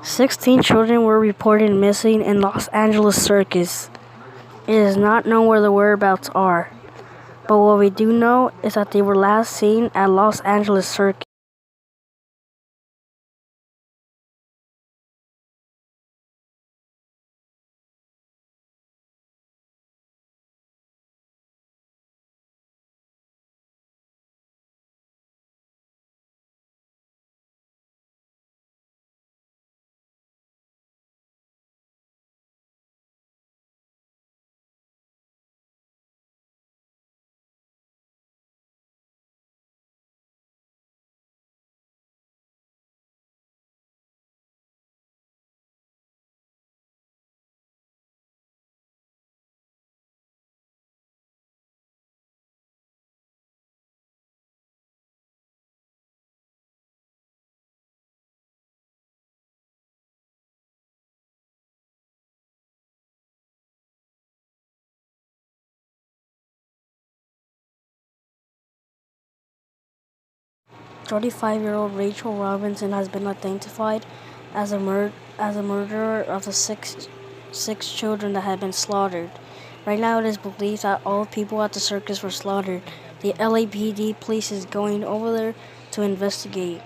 16 children were reported missing in Los Angeles circus. It is not known where the whereabouts are, but what we do know is that they were last seen at Los Angeles circus. "35-year-old Rachel Robinson has been identified as a murderer of the six children that had been slaughtered. Right now, it is believed that all people at the circus were slaughtered. The LAPD police is going over there to investigate.